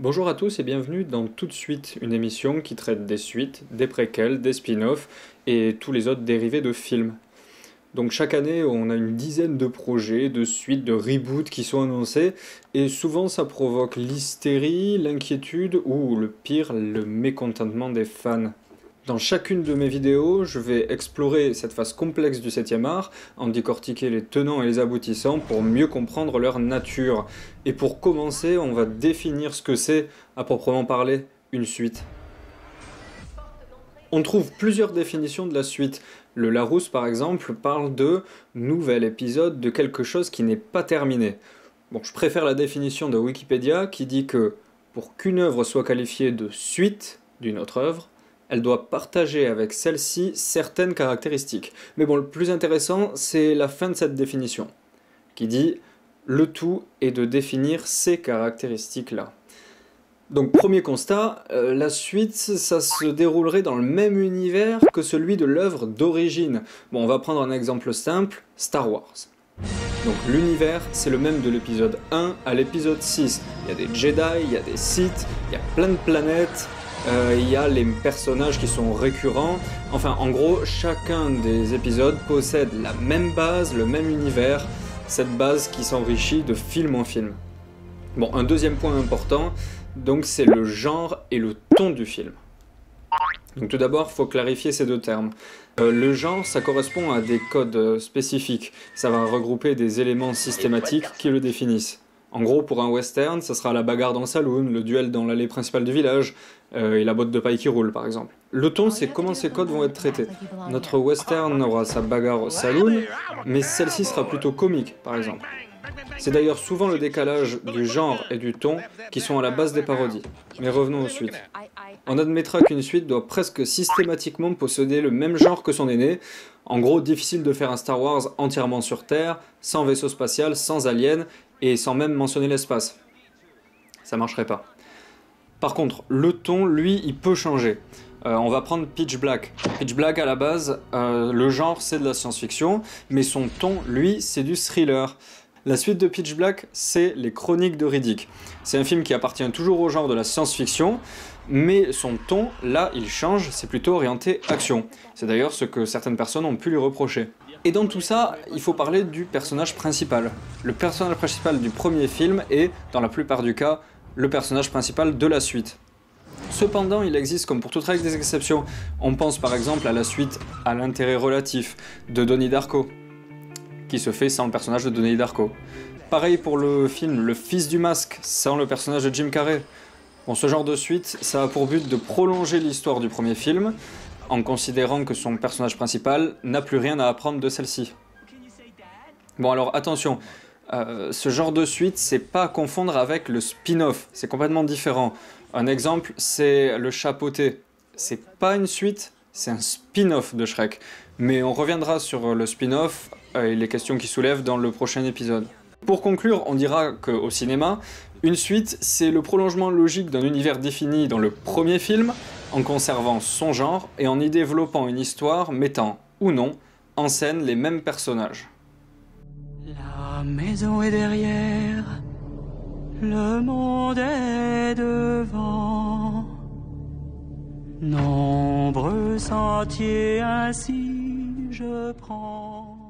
Bonjour à tous et bienvenue dans Tout de suite, une émission qui traite des suites, des préquels, des spin-offs et tous les autres dérivés de films. Donc chaque année, on a une dizaine de projets, de suites, de reboots qui sont annoncés et souvent ça provoque l'hystérie, l'inquiétude ou le pire, le mécontentement des fans. Dans chacune de mes vidéos, je vais explorer cette phase complexe du 7e art, en décortiquer les tenants et les aboutissants pour mieux comprendre leur nature. Et pour commencer, on va définir ce que c'est, à proprement parler, une suite. On trouve plusieurs définitions de la suite. Le Larousse, par exemple, parle de nouvel épisode de quelque chose qui n'est pas terminé. Bon, je préfère la définition de Wikipédia qui dit que pour qu'une œuvre soit qualifiée de suite d'une autre œuvre, elle doit partager avec celle-ci certaines caractéristiques. Mais bon, le plus intéressant, c'est la fin de cette définition, qui dit « le tout est de définir ces caractéristiques-là ». Donc premier constat, la suite, ça se déroulerait dans le même univers que celui de l'œuvre d'origine. Bon, on va prendre un exemple simple, Star Wars. Donc l'univers, c'est le même de l'épisode 1 à l'épisode 6. Il y a des Jedi, il y a des Sith, il y a plein de planètes, il y a les personnages qui sont récurrents. Enfin, en gros, chacun des épisodes possède la même base, le même univers, cette base qui s'enrichit de film en film. Bon, un deuxième point important, donc c'est le genre et le ton du film. Donc tout d'abord, il faut clarifier ces deux termes. Le genre, ça correspond à des codes spécifiques. Ça va regrouper des éléments systématiques qui le définissent. En gros, pour un western, ça sera la bagarre dans le saloon, le duel dans l'allée principale du village, et la botte de paille qui roule, par exemple. Le ton, c'est comment ces codes vont être traités. Notre western aura sa bagarre au saloon, mais celle-ci sera plutôt comique, par exemple. C'est d'ailleurs souvent le décalage du genre et du ton qui sont à la base des parodies. Mais revenons aux suites. On admettra qu'une suite doit presque systématiquement posséder le même genre que son aîné. En gros, difficile de faire un Star Wars entièrement sur Terre, sans vaisseau spatial, sans aliens, et sans même mentionner l'espace. Ça marcherait pas. Par contre, le ton, lui, il peut changer. On va prendre Pitch Black. Pitch Black, à la base, le genre, c'est de la science-fiction, mais son ton, lui, c'est du thriller. La suite de Pitch Black, c'est Les Chroniques de Riddick. C'est un film qui appartient toujours au genre de la science-fiction, mais son ton, là, il change, c'est plutôt orienté action. C'est d'ailleurs ce que certaines personnes ont pu lui reprocher. Et dans tout ça, il faut parler du personnage principal. Le personnage principal du premier film est, dans la plupart du cas, le personnage principal de la suite. Cependant, il existe, comme pour toute règle, des exceptions. On pense par exemple à la suite à l'intérêt relatif de Donnie Darko, qui se fait sans le personnage de Donnie Darko. Pareil pour le film Le Fils du Masque, sans le personnage de Jim Carrey. Bon, ce genre de suite, ça a pour but de prolonger l'histoire du premier film, en considérant que son personnage principal n'a plus rien à apprendre de celle-ci. Bon alors attention, ce genre de suite, c'est pas à confondre avec le spin-off, c'est complètement différent. Un exemple, c'est le Chapeauté. C'est pas une suite, c'est un spin-off de Shrek. Mais on reviendra sur le spin-off et les questions qu'il soulève dans le prochain épisode. Pour conclure, on dira qu'au cinéma, une suite, c'est le prolongement logique d'un univers défini dans le premier film, en conservant son genre et en y développant une histoire mettant, ou non, en scène les mêmes personnages. La maison est derrière, le monde est devant. Nombreux sentiers ainsi je prends.